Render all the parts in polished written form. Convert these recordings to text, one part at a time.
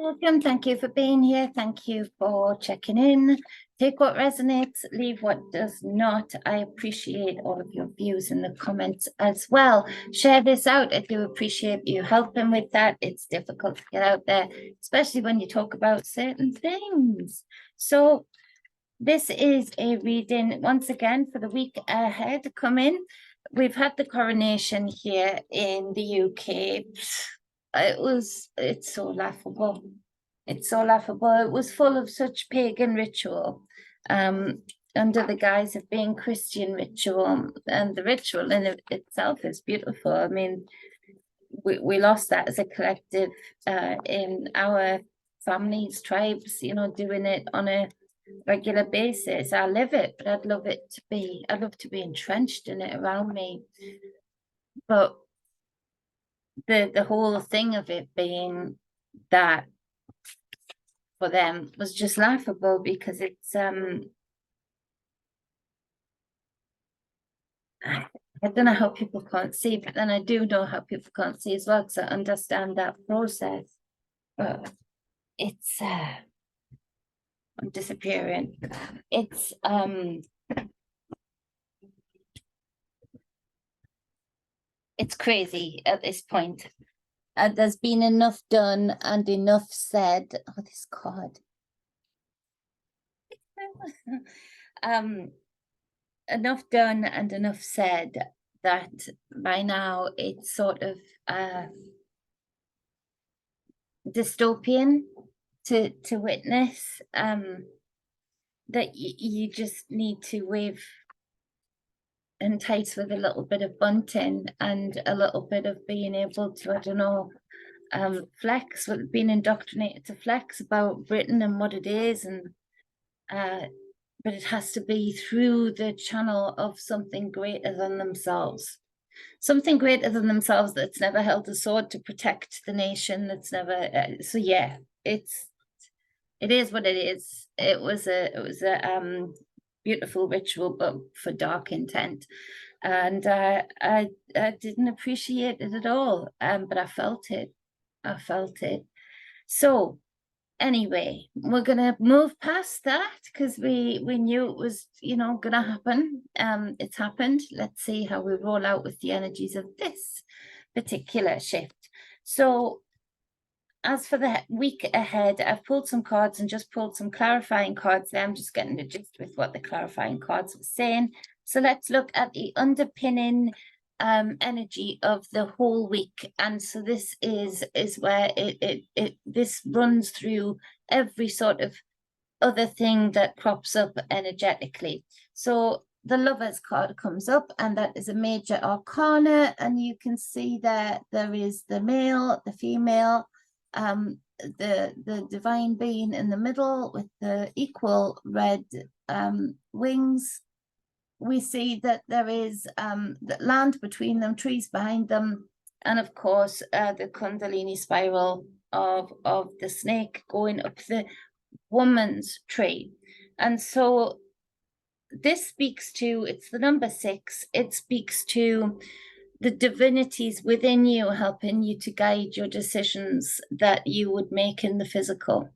Welcome. Thank you for being here. Thank you for checking in. Take what resonates, leave what does not. I appreciate all of your views in the comments as well. Share this out. I do appreciate you helping with that. It's difficult to get out there, especially when you talk about certain things. So this is a reading once again for the week ahead coming. We've had the coronation here in the UK. It's so laughable. It's so laughable. It was full of such pagan ritual, under the guise of being Christian ritual, and the ritual in itself is beautiful. I mean, we lost that as a collective in our families, tribes, you know, doing it on a regular basis. I live it, but I'd love to be entrenched in it around me. But the whole thing of it being that for them was just laughable, because it's I don't know how people can't see, but then I do know how people can't see as well, because I understand that process. But it's I'm disappearing. It's crazy at this point. There's been enough done and enough said. Oh, this card. Enough done and enough said that by now it's sort of dystopian to witness, that you just need to wave and entice with a little bit of bunting and a little bit of being able to, I don't know, flex, with being indoctrinated to flex about Britain and what it is, and but it has to be through the channel of something greater than themselves. Something greater than themselves that's never held a sword to protect the nation, that's never so yeah, it is what it is. It was a beautiful ritual, but for dark intent, and I didn't appreciate it at all, but I felt it. So anyway, we're gonna move past that, because we knew it was, you know, gonna happen. It's happened. Let's see how we roll out with the energies of this particular shift. So as for the week ahead, I've pulled some cards and just pulled some clarifying cards there. I'm just getting the gist with what the clarifying cards were saying. So let's look at the underpinning energy of the whole week. And so this is where this runs through every sort of other thing that crops up energetically. So the Lovers card comes up, and that is a major arcana, and you can see that there is the male, the female, the divine being in the middle with the equal red wings. We see that there is the land between them, trees behind them, and of course the Kundalini spiral of the snake going up the woman's tree. And so this speaks to, it's the number 6, it speaks to the divinities within you helping you to guide your decisions that you would make in the physical.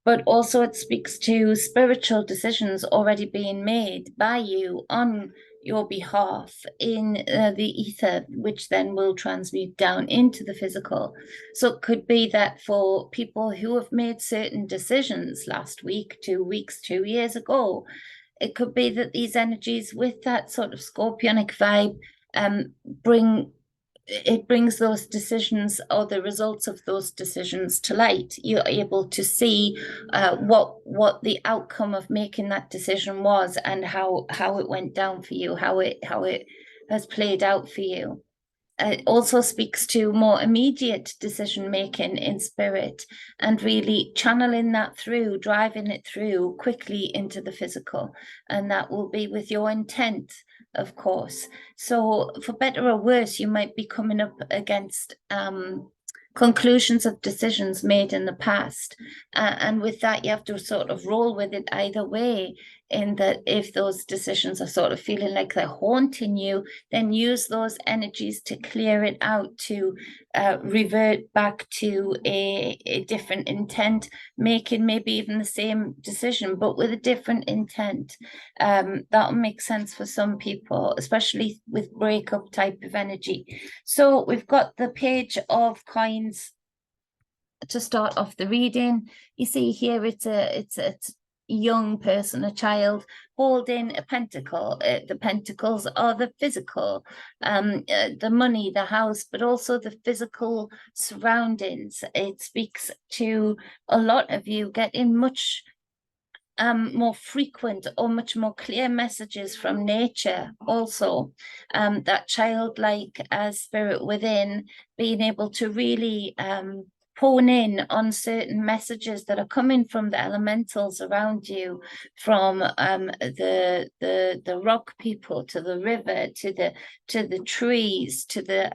But also it speaks to spiritual decisions already being made by you on your behalf in the ether, which then will transmute down into the physical. So it could be that for people who have made certain decisions last week, 2 weeks, 2 years ago, it could be that these energies with that sort of scorpionic vibe brings those decisions, or the results of those decisions, to light. You're able to see what the outcome of making that decision was, and how it went down for you, how it has played out for you. It also speaks to more immediate decision making in spirit, and really channeling that through, driving it through quickly into the physical, and that will be with your intent, of course. So for better or worse, you might be coming up against conclusions of decisions made in the past, and with that you have to sort of roll with it either way. in that if those decisions are sort of feeling like they're haunting you, then use those energies to clear it out, to revert back to a different intent, making maybe even the same decision, but with a different intent. That'll make sense for some people, especially with breakup type of energy. So we've got the Page of Coins to start off the reading. You see here it's a young person, a child, holding a pentacle. The pentacles are the physical, the money, the house, but also the physical surroundings. It speaks to a lot of you getting much more frequent or much more clear messages from nature. Also, that childlike spirit within, being able to really hone in on certain messages that are coming from the elementals around you, from the rock people, to the river, to the trees, to the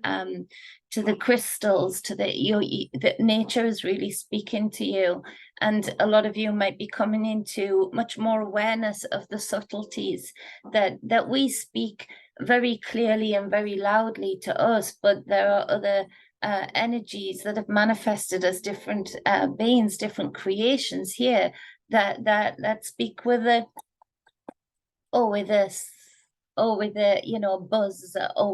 crystals, to that nature is really speaking to you. And a lot of you might be coming into much more awareness of the subtleties that we speak very clearly and very loudly to us, but there are other energies that have manifested as different beings, different creations here that speak with a buzz, or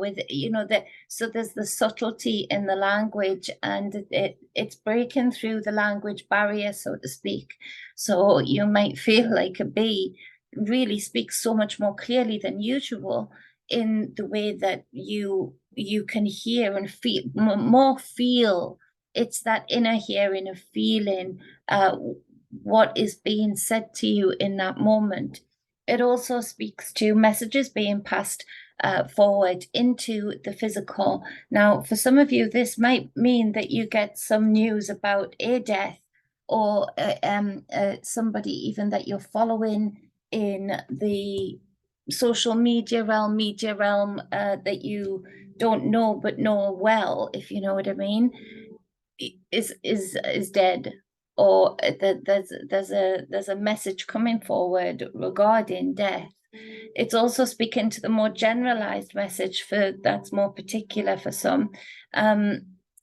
with so there's the subtlety in the language, and it's breaking through the language barrier, so to speak. So you might feel like a bee really speaks so much more clearly than usual in the way that you can hear and feel. It's that inner hearing of feeling what is being said to you in that moment. It also speaks to messages being passed forward into the physical. Now, for some of you, this might mean that you get some news about a death, or somebody even that you're following in the social media realm, that you don't know but know well, if you know what I mean, is dead, or there's a message coming forward regarding death. It's also speaking to the more generalized message that's more particular for some.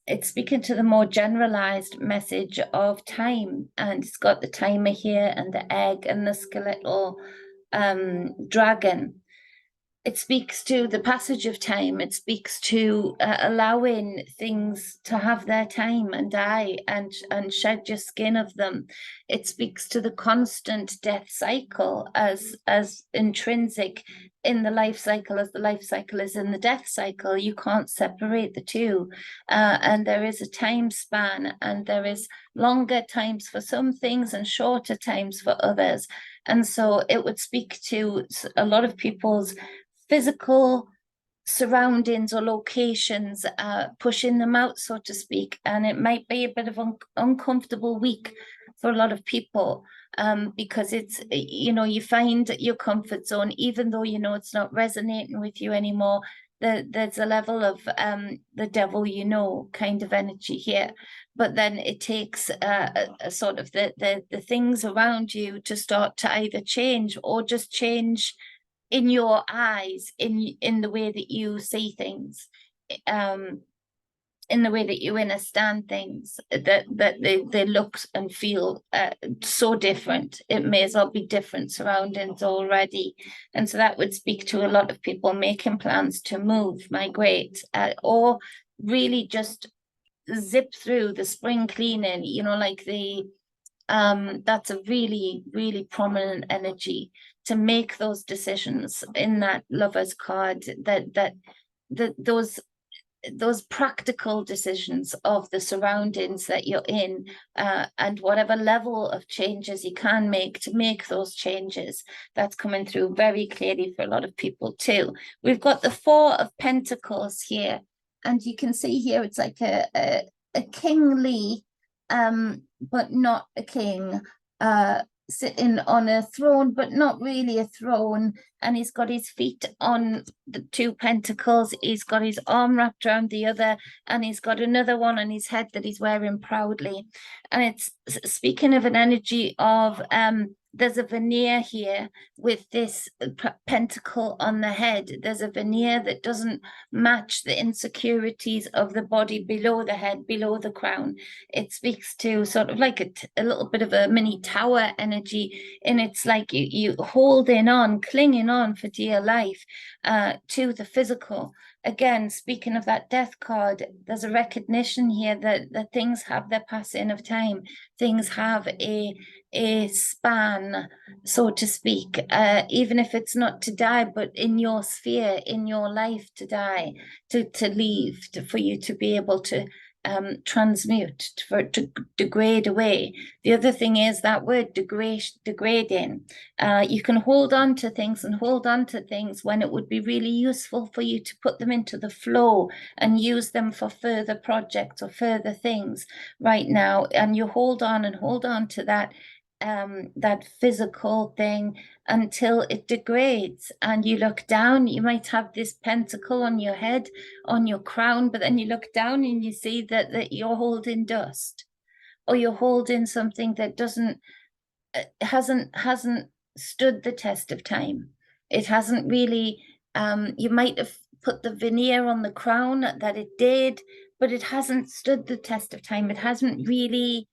It's speaking to the more generalized message of time, and it's got the timer here and the egg and the skeletal dragon. It speaks to the passage of time. It speaks to allowing things to have their time and die and shed your skin of them. It speaks to the constant death cycle as intrinsic in the life cycle as the life cycle is in the death cycle. You can't separate the two. And there is a time span, and there is longer times for some things and shorter times for others. And so it would speak to a lot of people's physical surroundings or locations, pushing them out, so to speak. And it might be a bit of an uncomfortable week for a lot of people, because it's, you find your comfort zone, even though it's not resonating with you anymore. There's a level of the devil kind of energy here. But then it takes a sort of the things around you to start to either change or just change in your eyes, in the way that you see things, in the way that you understand things, that they look and feel so different. It may as well be different surroundings already. And so that would speak to a lot of people making plans to move, migrate, or really just zip through the spring cleaning, like that's a really, really prominent energy to make those decisions in that Lover's card, those practical decisions of the surroundings that you're in, and whatever level of changes you can make to make those changes. That's coming through very clearly for a lot of people too. We've got the Four of Pentacles here, and you can see here it's like a kingly, but not a king, sitting on a throne, but not really a throne. And he's got his feet on the two pentacles. He's got his arm wrapped around the other, and he's got another one on his head that he's wearing proudly. And it's speaking of an energy of there's a veneer here with this pentacle on the head. There's a veneer that doesn't match the insecurities of the body below the head, below the crown. It speaks to sort of like a little bit of a mini tower energy, and it's like you holding on, clinging on for dear life to the physical. Again, speaking of that death card, there's a recognition here that things have their passing of time. Things have a span, so to speak, even if it's not to die, but in your sphere, in your life, to die, to leave, for you to be able to transmute, for it to degrade away. The other thing is that word degrading. You can hold on to things and hold on to things when it would be really useful for you to put them into the flow and use them for further projects or further things right now. And you hold on and hold on to that physical thing until it degrades, and you look down. You might have this pentacle on your head, on your crown, but then you look down and you see that you're holding dust, or you're holding something that hasn't stood the test of time. It hasn't really, you might have put the veneer on the crown that it did, but it hasn't stood the test of time. It hasn't really,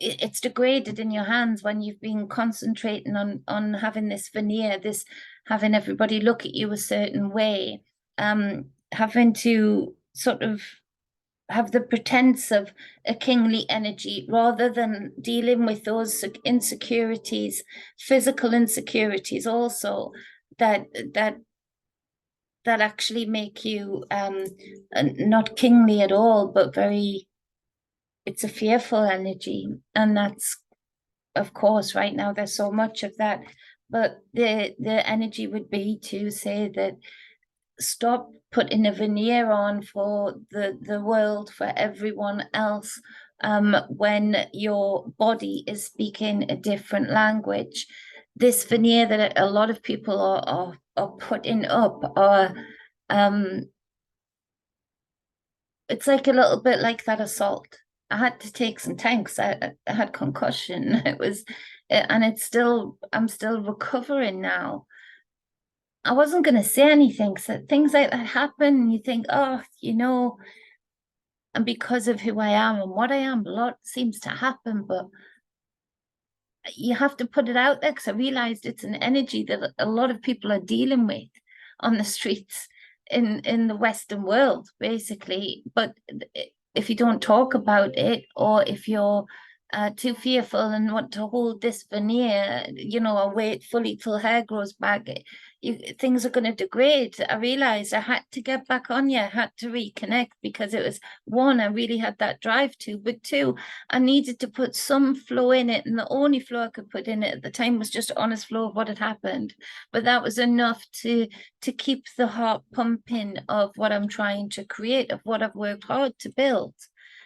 it's degraded in your hands when you've been concentrating on having this veneer, this having everybody look at you a certain way, having to sort of have the pretense of a kingly energy rather than dealing with those insecurities, physical insecurities also, that actually make you not kingly at all, but very, it's a fearful energy. And that's, of course, right now there's so much of that, but the energy would be to say that stop putting a veneer on for the world, for everyone else, when your body is speaking a different language. This veneer that a lot of people are putting up are, it's like a little bit like that assault. I had to take some time because I had concussion. It was, and I'm still recovering now. I wasn't going to say anything. So things like that happen, and you think, oh, and because of who I am and what I am, a lot seems to happen, but you have to put it out there, because I realized it's an energy that a lot of people are dealing with on the streets in the Western world, basically. But if you don't talk about it, or if you're too fearful and want to hold this veneer, or wait fully till hair grows back, things are going to degrade. I realized I had to get back on you. I had to reconnect, because it was, one, I really had that drive to, but two, I needed to put some flow in it. And the only flow I could put in it at the time was just honest flow of what had happened. But that was enough to keep the heart pumping of what I'm trying to create, of what I've worked hard to build.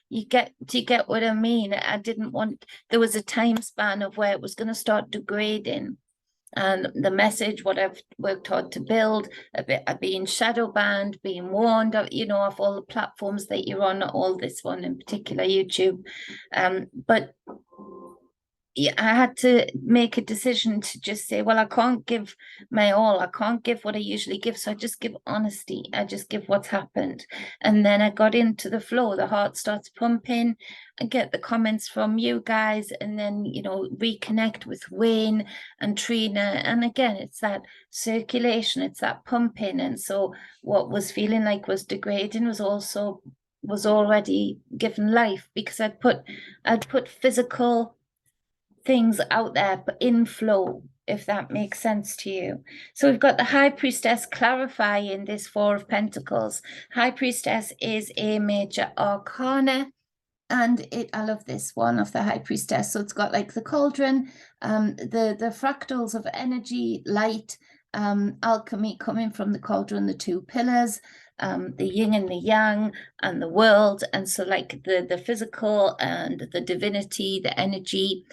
Do you get what I mean? I didn't want, there was a time span of where it was going to start degrading. And the message, what I've worked hard to build, being shadow banned, being warned of, of all the platforms that you're on, not all this one in particular, YouTube. But yeah, I had to make a decision to just say, well, I can't give my all. I can't give what I usually give. So I just give honesty. I just give what's happened. And then I got into the flow. The heart starts pumping. I get the comments from you guys, and then, reconnect with Wayne and Trina. And again, it's that circulation, it's that pumping. And so what was feeling like was degrading was already given life, because I'd put physical things out there, but in flow, if that makes sense to you. So we've got the High Priestess clarifying this Four of Pentacles. High Priestess is a major arcana, and I love this one of the High Priestess. So it's got like the cauldron, the fractals of energy, light, alchemy coming from the cauldron, the two pillars, the yin and the yang, and the world. And so like the physical and the divinity, the energy,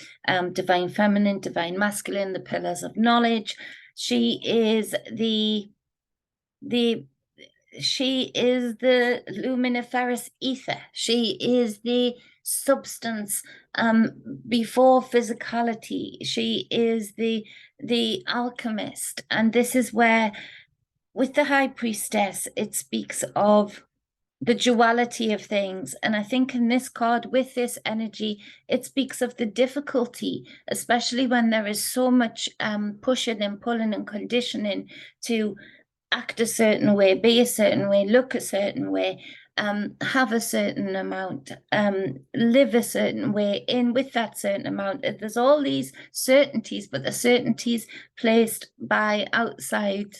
divine feminine, divine masculine, the pillars of knowledge. She is the she is the luminiferous ether. She is the substance before physicality. She is the alchemist. And this is where, with the high priestess, it speaks of the duality of things. And I think in this card, with this energy, it speaks of the difficulty, especially when there is so much pushing and pulling and conditioning to act a certain way, be a certain way, look a certain way, have a certain amount, live a certain way in with that certain amount. There's all these certainties, but the certainties placed by outside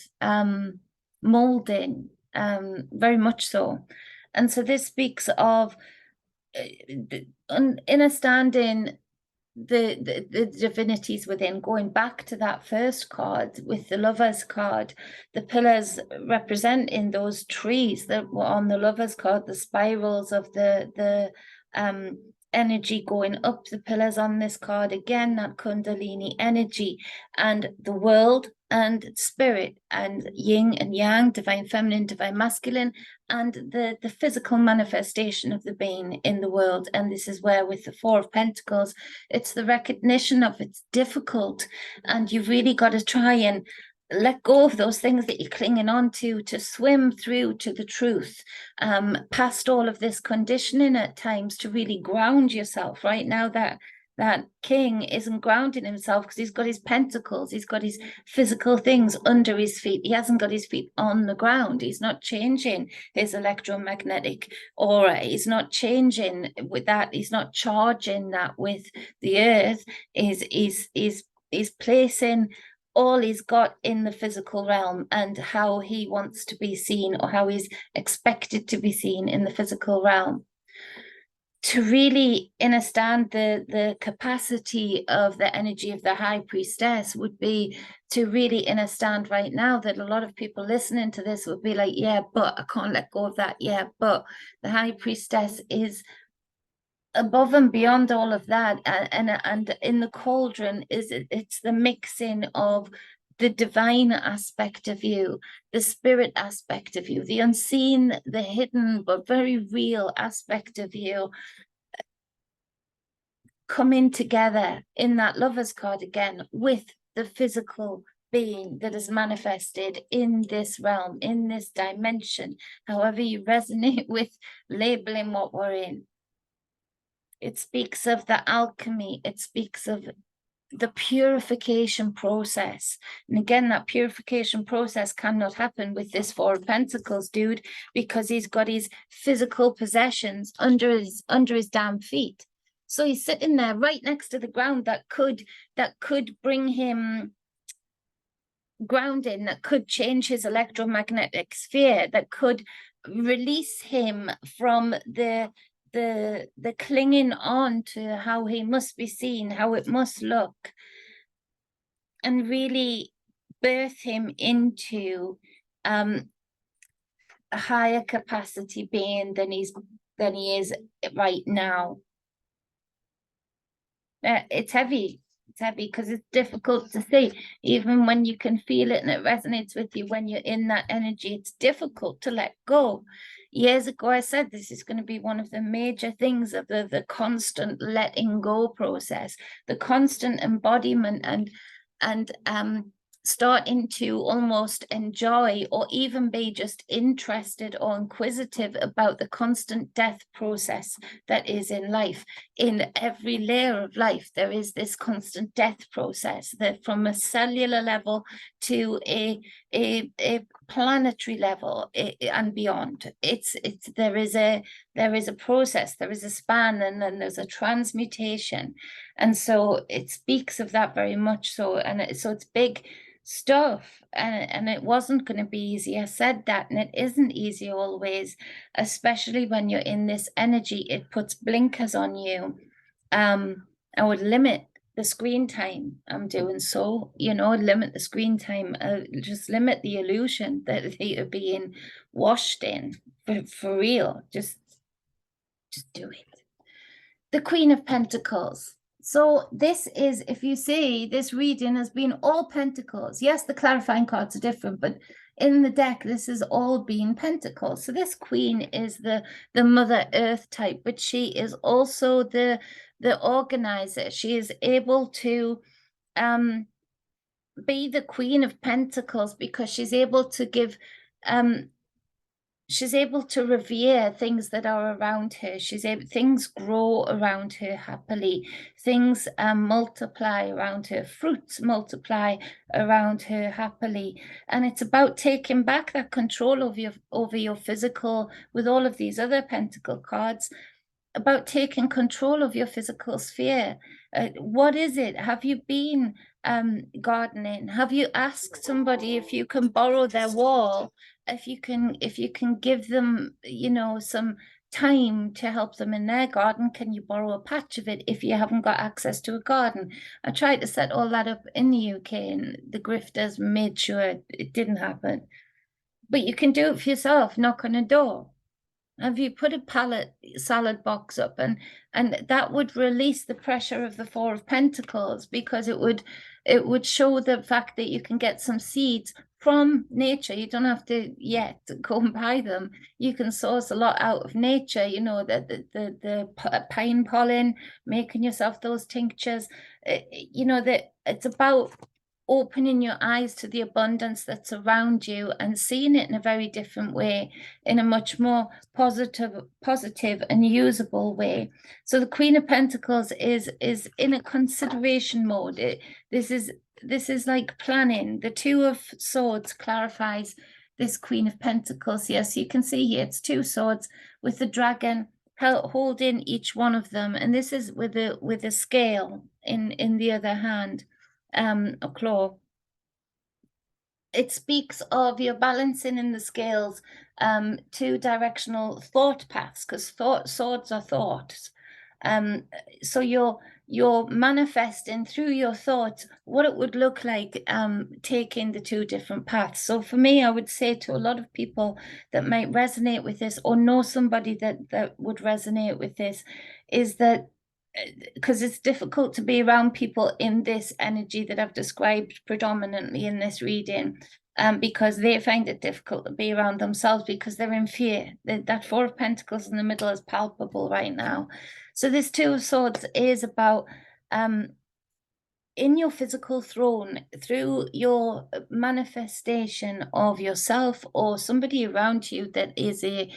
molding, very much so. And so this speaks of understanding the divinities within, going back to that first card with the Lovers card, the pillars representing those trees that were on the Lovers card, the spirals of the energy going up the pillars on this card, again that Kundalini energy, and the world and spirit, and yin and yang, divine feminine, divine masculine, and the physical manifestation of the being in the world. And this is where, with the Four of Pentacles, it's the recognition of it's difficult, and you've really got to try and let go of those things that you're clinging on to swim through to the truth, past all of this conditioning at times, to really ground yourself. Right now, that king isn't grounding himself because he's got his pentacles, he's got his physical things under his feet. He hasn't got his feet on the ground. He's not changing his electromagnetic aura. He's not changing with that. He's not charging that with the earth. He's placing all he's got in the physical realm and how he wants to be seen, or how he's expected to be seen in the physical realm. To really understand the capacity of the energy of the high priestess would be to really understand right now that a lot of people listening to this would be like, yeah, but I can't let go of that. Yeah, but the high priestess is above and beyond all of that, and in the cauldron it's the mixing of the divine aspect of you, the spirit aspect of you, the unseen, the hidden but very real aspect of you, coming together in that Lovers card again with the physical being that is manifested in this realm, in this dimension, however you resonate with labeling what we're in. It speaks of the alchemy. It speaks of the purification process. And again, that purification process cannot happen with this Four of Pentacles dude, because he's got his physical possessions under his damn feet. So he's sitting there right next to the ground that could bring him grounding, that could change his electromagnetic sphere, that could release him from the clinging on to how he must be seen, how it must look, and really birth him into a higher capacity being than he is right now. It's heavy. It's heavy because it's difficult to see, even when you can feel it and it resonates with you. When you're in that energy, it's difficult to let go. Years ago, I said this is going to be one of the major things of the constant letting go process, the constant embodiment, and starting to almost enjoy, or even be just interested or inquisitive about the constant death process that is in life. In every layer of life, there is this constant death process, that from a cellular level to a planetary level and beyond. There is a process, there is a span, and then there's a transmutation. And so it speaks of that very much so. And so it's big stuff, and it wasn't going to be easy. I said that, and it isn't easy always, especially when you're in this energy. It puts blinkers on you. I would limit the screen time. I'm doing so, limit the screen time, just limit the illusion that you're being washed in, for real. Just do it. The Queen of Pentacles. So this is, if you see, this reading has been all pentacles. Yes, the clarifying cards are different, but in the deck, this is all being pentacles. So this queen is the Mother Earth type, but she is also the organizer. She is able to be the Queen of Pentacles because she's able to give she's able to revere things that are around her. Things grow around her happily. Things multiply around her. Fruits multiply around her happily. And it's about taking back that control over your physical with all of these other pentacle cards, about taking control of your physical sphere. What is it? Have you been gardening? Have you asked somebody if you can borrow their wall? If you can give them, some time to help them in their garden, can you borrow a patch of it if you haven't got access to a garden? I tried to set all that up in the UK and the grifters made sure it didn't happen. But you can do it for yourself, knock on a door. Have you put a pallet salad box up, and that would release the pressure of the Four of Pentacles, because it would show the fact that you can get some seeds from nature. You don't have to yet go and buy them. You can source a lot out of nature, the pine pollen, making yourself those tinctures. That it's about opening your eyes to the abundance that's around you and seeing it in a very different way, in a much more positive and usable way. So the Queen of Pentacles is in a consideration mode. This is like planning. The Two of Swords clarifies this Queen of Pentacles here. So you can see here it's two swords with the dragon holding each one of them, and this is with a scale in the other hand. A claw. It speaks of your balancing in the scales, two directional thought paths, because swords are thoughts. So you're manifesting through your thoughts what it would look like taking the two different paths. So for me, I would say to a lot of people that might resonate with this, or know somebody that would resonate with this, is that because it's difficult to be around people in this energy that I've described predominantly in this reading, because they find it difficult to be around themselves because they're in fear. That Four of Pentacles in the middle is palpable right now. So this Two of Swords is about in your physical throne, through your manifestation of yourself or somebody around you that is a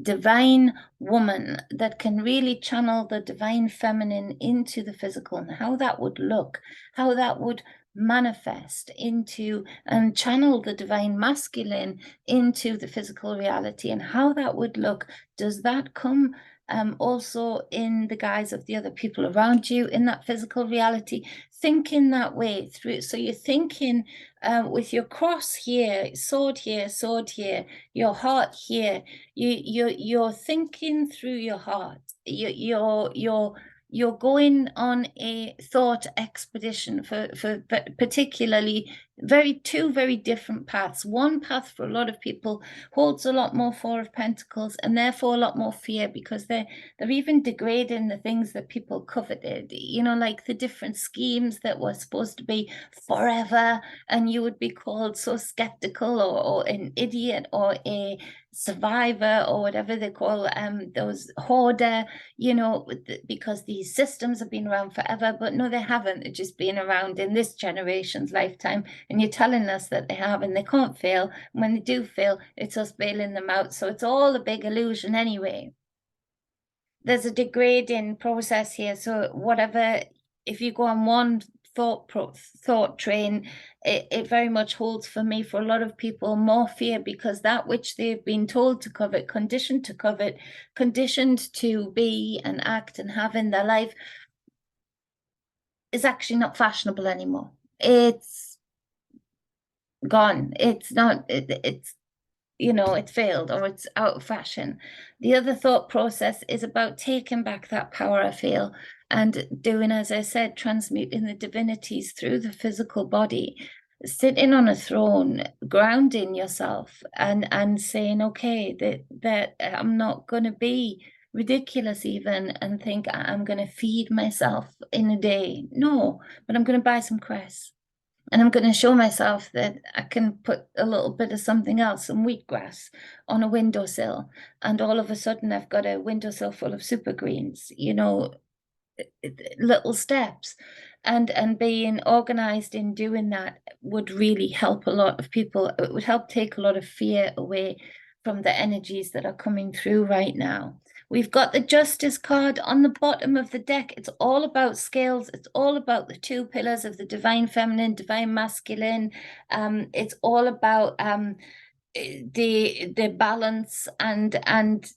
divine woman that can really channel the divine feminine into the physical, and how that would look, how that would manifest into, and channel the divine masculine into the physical reality, and how that would look. Does that come also in the guise of the other people around you in that physical reality? Thinking that way through. So you're thinking with your cross here, sword here, your heart here. You're thinking through your heart. You're going on a thought expedition for particularly two very different paths. One path for a lot of people holds a lot more Four of Pentacles, and therefore a lot more fear, because they're even degrading the things that people coveted, like the different schemes that were supposed to be forever, and you would be called so skeptical, or an idiot, or a survivor, or whatever they call those hoarder, because these systems have been around forever. But no, they haven't. They've just been around in this generation's lifetime, and you're telling us that they have, and they can't fail. And when they do fail, it's us bailing them out. So it's all a big illusion anyway. There's a degrading process here. So whatever, if you go on one thought train, it very much holds for me, for a lot of people, more fear, because that which they've been told to covet, conditioned to covet, conditioned to be and act and have in their life, is actually not fashionable anymore. It's gone. It's not, it's it's failed, or it's out of fashion. The other thought process is about taking back that power, I feel, and doing, as I said, transmuting the divinities through the physical body, sitting on a throne, grounding yourself, and saying, okay, that I'm not going to be ridiculous even and think I'm going to feed myself in a day. No, but I'm going to buy some cress. And I'm going to show myself that I can put a little bit of something else, some wheatgrass, on a windowsill. And all of a sudden, I've got a windowsill full of super greens, little steps. And being organized in doing that would really help a lot of people. It would help take a lot of fear away from the energies that are coming through right now. We've got the Justice card on the bottom of the deck. It's all about scales. It's all about the two pillars of the divine feminine, divine masculine. It's all about the balance and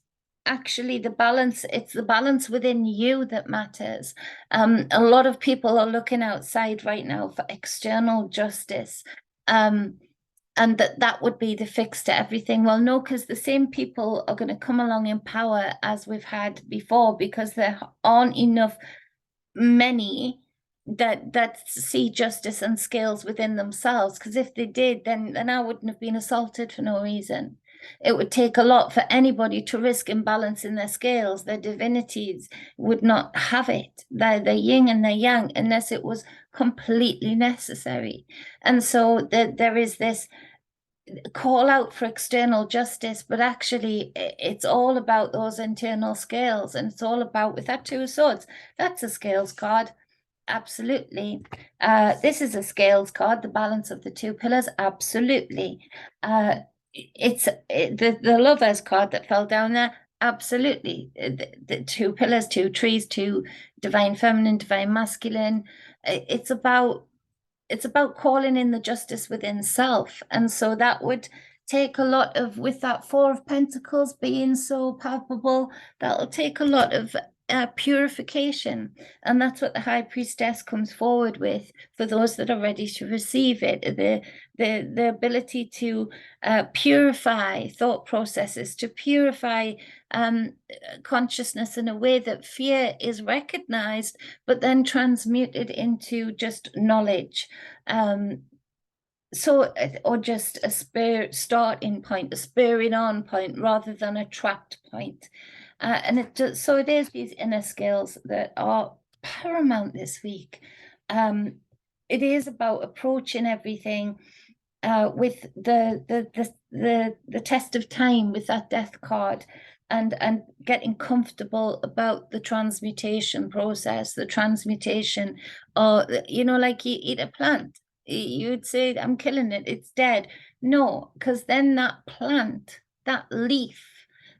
actually the balance. It's the balance within you that matters. A lot of people are looking outside right now for external justice. And that would be the fix to everything. Well, no, because the same people are going to come along in power as we've had before, because there aren't enough many that see justice and scales within themselves. Because if they did, then I wouldn't have been assaulted for no reason. It would take a lot for anybody to risk imbalancing their scales. Their divinities would not have it. Their yin and their yang, unless it was completely necessary. And so there is this call out for external justice, but actually it's all about those internal scales. And it's all about, with that Two of Swords, that's a scales card. Absolutely. This is a scales card, the balance of the two pillars. Absolutely. It's the Lovers card that fell down there. Absolutely. The two pillars, two trees, two divine feminine, divine masculine. It's about calling in the justice within self. And so that would take a lot of, with that Four of Pentacles being so palpable, that'll take a lot of purification. And that's what the High Priestess comes forward with for those that are ready to receive it. The ability to purify thought processes, to purify consciousness in a way that fear is recognized, but then transmuted into just knowledge. Or just a starting point, a spurring on point, rather than a trapped point. And it is these inner skills that are paramount this week. It is about approaching everything with the test of time, with that Death card, and getting comfortable about the transmutation process, the transmutation, or like you eat a plant, you'd say, I'm killing it, it's dead. No, because then that plant, that leaf,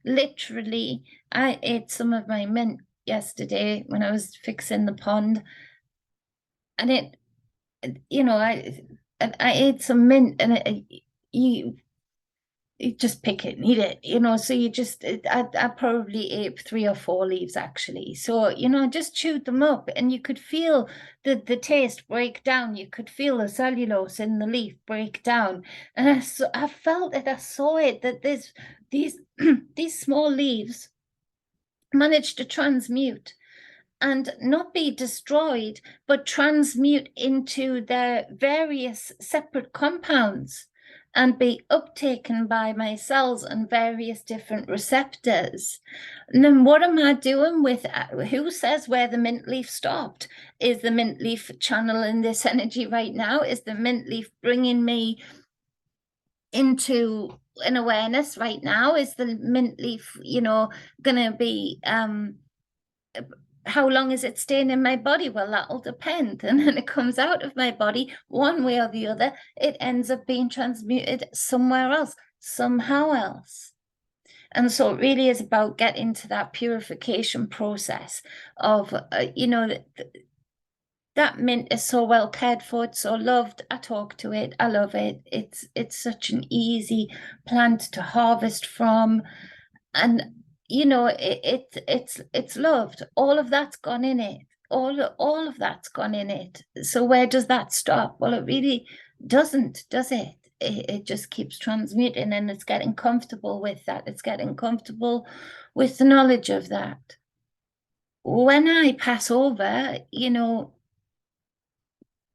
literally, I ate some of my mint yesterday when I was fixing the pond, and I ate some mint, and you just pick it and eat it, so I probably ate 3 or 4 leaves actually. So, just chewed them up, and you could feel the taste break down. You could feel the cellulose in the leaf break down. And I felt it, I saw it, that these small leaves managed to transmute and not be destroyed, but transmute into their various separate compounds and be uptaken by my cells and various different receptors. And then what am I doing with who says where the mint leaf stopped? Is the mint leaf channeling this energy right now? Is the mint leaf bringing me into an awareness right now? Is the mint leaf, gonna be how long is it staying in my body? Well, that'll depend. And then it comes out of my body one way or the other. It ends up being transmuted somewhere else, somehow else. And so it really is about getting to that purification process of, that mint is so well cared for, it's so loved. I talk to it, I love it. It's such an easy plant to harvest from. And it's loved. All of that's gone in it. All of that's gone in it. So where does that stop? Well, it really doesn't, does it? It just keeps transmuting, and it's getting comfortable with that. It's getting comfortable with the knowledge of that. When I pass over,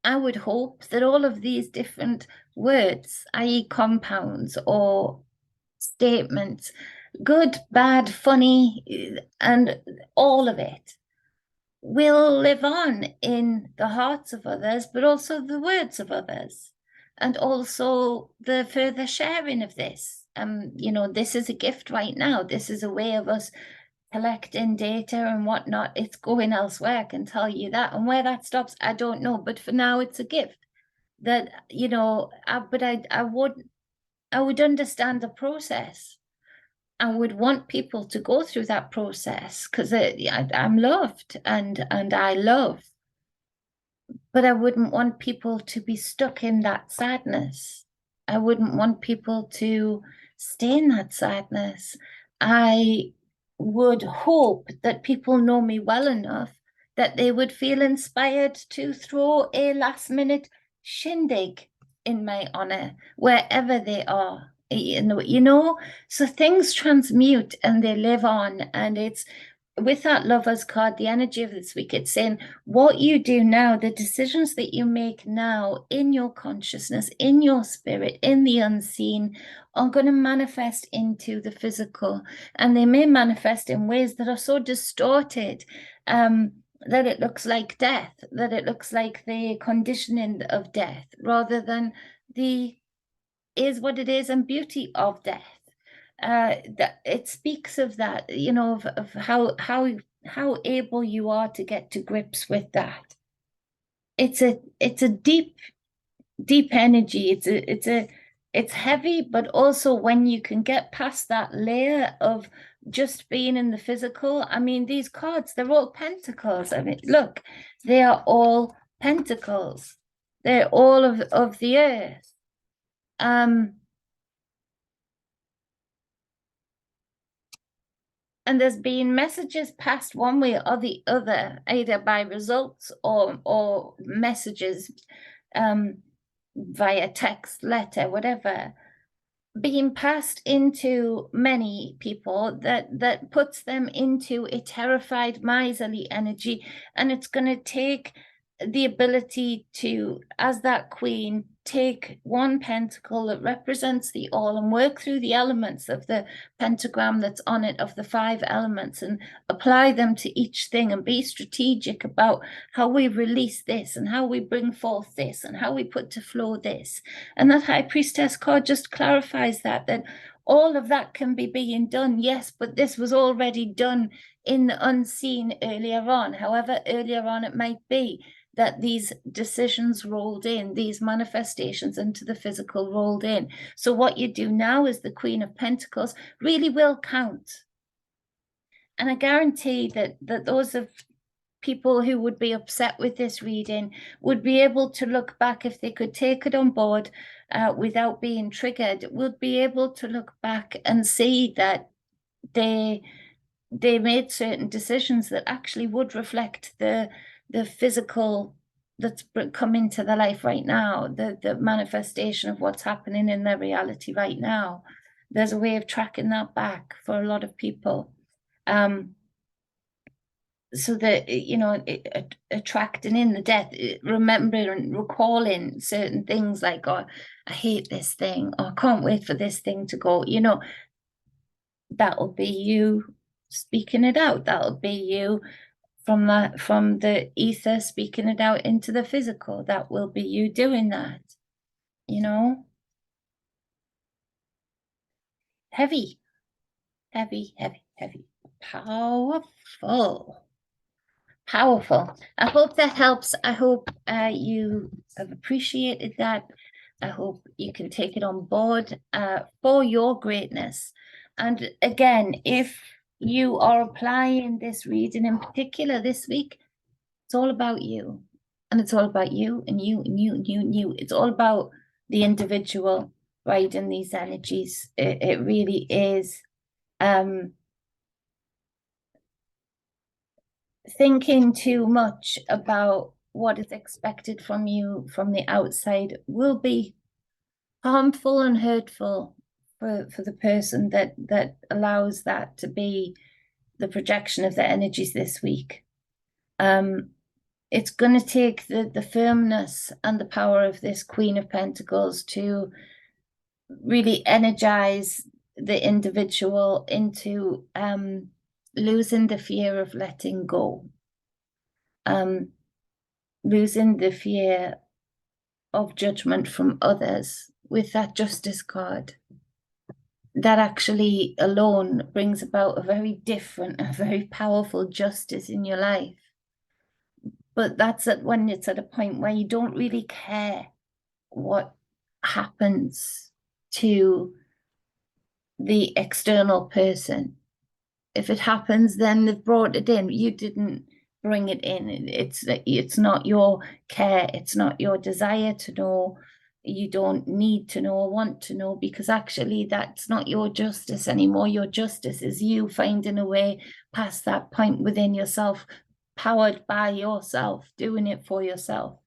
I would hope that all of these different words, i.e. compounds or statements, good, bad, funny, and all of it, will live on in the hearts of others, but also the words of others, and also the further sharing of this. You know, this is a gift right now. This is a way of us collecting data and whatnot. It's going elsewhere, I can tell you that. And where that stops, I don't know. But for now, it's a gift that, you know, I would understand the process. I would want people to go through that process because I'm loved and I love, but I wouldn't want people to be stuck in that sadness. I wouldn't want people to stay in that sadness. I would hope that people know me well enough that they would feel inspired to throw a last minute shindig in my honor wherever they are. You know, so things transmute and they live on, and it's with that lovers card, the energy of this week, it's saying what you do now, the decisions that you make now in your consciousness, in your spirit, in the unseen, are going to manifest into the physical. And they may manifest in ways that are so distorted that it looks like death, that it looks like the conditioning of death, rather than the is what it is and beauty of death. That it speaks of that, you know, of how able you are to get to grips with that. It's a deep energy. It's heavy, but also when you can get past that layer of just being in the physical. I mean, these cards, they're all pentacles. I mean, look, they are all pentacles. They're all of the earth. And there's been messages passed one way or the other, either by results or messages via text, letter, whatever, being passed into many people that puts them into a terrified, miserly energy. And it's going to take the ability to, as that queen, take one pentacle that represents the all and work through the elements of the pentagram that's on it, of the 5 elements, and apply them to each thing and be strategic about how we release this and how we bring forth this and how we put to flow this. And that high priestess card just clarifies that all of that can be being done, yes, but this was already done in the unseen earlier on, however earlier on it might be that these decisions rolled in, these manifestations into the physical rolled in. So what you do now as the Queen of Pentacles really will count. And I guarantee that those of people who would be upset with this reading would be able to look back, if they could take it on board without being triggered, would be able to look back and see that they made certain decisions that actually would reflect the physical that's come into their life right now, the manifestation of what's happening in their reality right now. There's a way of tracking that back for a lot of people. So that, you know, attracting in the death, remembering, recalling certain things like, oh, I hate this thing, or I can't wait for this thing to go, you know, that'll be you speaking it out. That'll be you from the ether speaking it out into the physical. That will be you doing that, you know. Heavy, heavy, heavy, heavy, powerful. Powerful. I hope that helps. I hope you have appreciated that. I hope you can take it on board for your greatness. And again, if you are applying this reading in particular this week, it's all about you. And it's all about you and you and you and you and you. It's all about the individual riding these energies. It really is. Thinking too much about what is expected from you from the outside will be harmful and hurtful for the person that allows that to be the projection of their energies this week. It's going to take the firmness and the power of this Queen of Pentacles to really energize the individual into losing the fear of letting go. losing the fear of judgment from others with that justice card, that actually alone brings about a very different, a very powerful justice in your life. But that's when it's at a point where you don't really care what happens to the external person. If it happens, then they've brought it in. You didn't bring it in. It's not your care. It's not your desire to know. You don't need to know or want to know, because actually that's not your justice anymore. Your justice is you finding a way past that point within yourself, powered by yourself, doing it for yourself.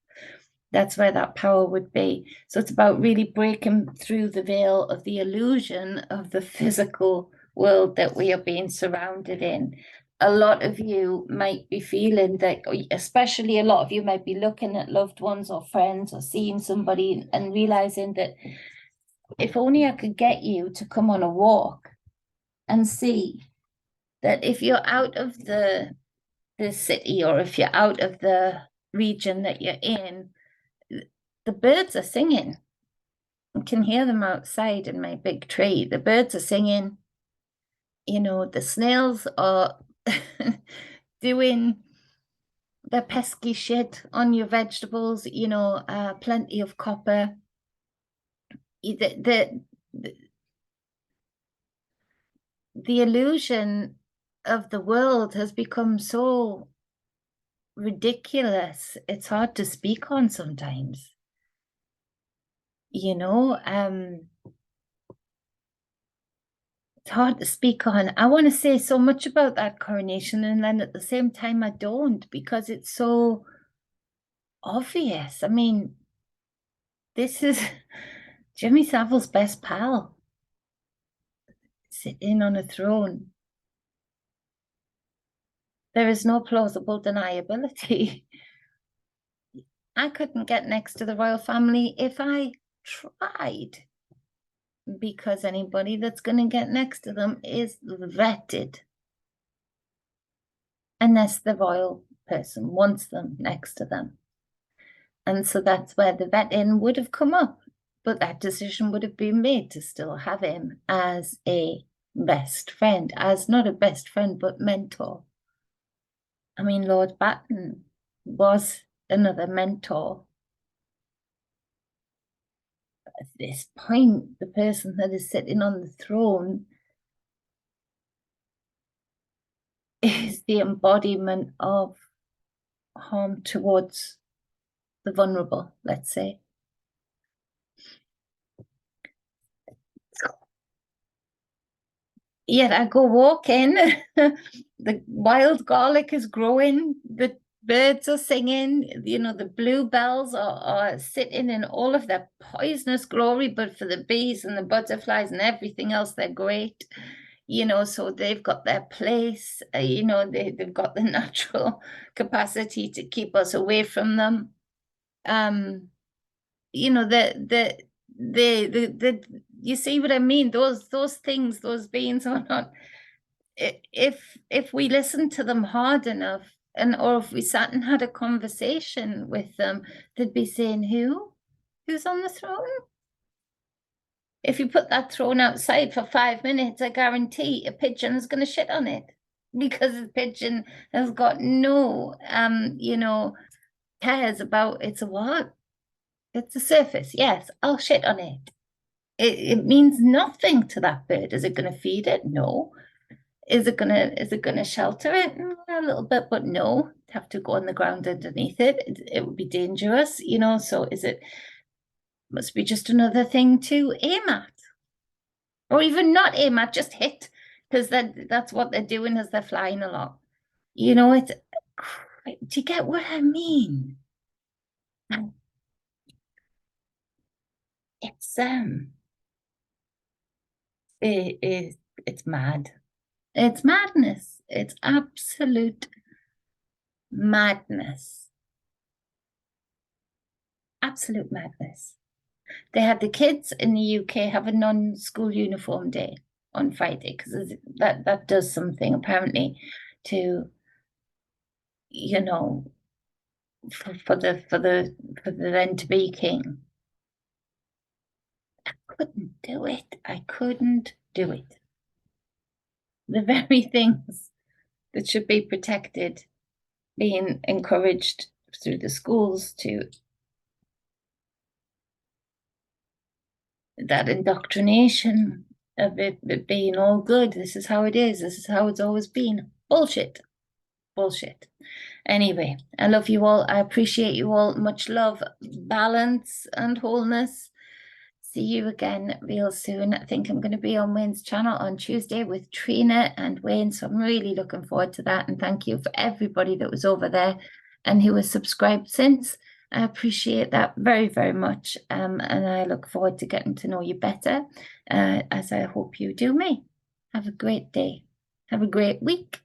That's where that power would be. So it's about really breaking through the veil of the illusion of the physical world that we are being surrounded in. A lot of you might be feeling that, especially a lot of you might be looking at loved ones or friends or seeing somebody and realizing that if only I could get you to come on a walk and see that if you're out of the city, or if you're out of the region that you're in, the birds are singing. I can hear them outside in my big tree. The birds are singing. You know, the snails are doing their pesky shit on your vegetables, you know, plenty of copper. The illusion of the world has become so ridiculous. It's hard to speak on sometimes. You know, it's hard to speak on. I want to say so much about that coronation, and then at the same time I don't, because it's so obvious. I mean, this is Jimmy Savile's best pal sitting on a throne. There is no plausible deniability. I couldn't get next to the royal family if I tried, because anybody that's going to get next to them is vetted, unless the royal person wants them next to them. And so that's where the vetting would have come up, but that decision would have been made to still have him as a best friend, as not a best friend, but mentor. I mean, Lord Batten was another mentor. At this point, the person that is sitting on the throne is the embodiment of harm towards the vulnerable, let's say. Yet I go walking, the wild garlic is growing, the birds are singing, you know, the bluebells are sitting in all of their poisonous glory, but for the bees and the butterflies and everything else, they're great. You know, so they've got their place, you know, they've got the natural capacity to keep us away from them. You know, the you see what I mean? Those things, those beings are not, if we listen to them hard enough, or if we sat and had a conversation with them, they'd be saying, who's on the throne? If you put that throne outside for 5 minutes, I guarantee a pigeon is going to shit on it, because the pigeon has got no, you know, cares about it's a what? It's a surface. Yes, I'll shit on it. It means nothing to that bird. Is it going to feed it? No. Is it gonna shelter it? A little bit, but no. Have to go on the ground underneath it. It would be dangerous, you know. So must be just another thing to aim at, or even not aim at, just hit, because that's what they're doing as they're flying along. You know, do you get what I mean? It's it's mad. It's madness. It's absolute madness. Absolute madness. They had the kids in the UK have a non-school uniform day on Friday, because that does something apparently to, you know, for the then to be king. I couldn't do it. I couldn't do it. The very things that should be protected, being encouraged through the schools to that indoctrination of it being all good. This is how it is. This is how it's always been. Bullshit. Bullshit. Anyway, I love you all. I appreciate you all. Much love, balance, and wholeness. See you again real soon. I think I'm going to be on Wayne's channel on Tuesday with Trina and Wayne. So I'm really looking forward to that. And thank you for everybody that was over there and who has subscribed since. I appreciate that very, very much. And I look forward to getting to know you better, as I hope you do me. Have a great day. Have a great week.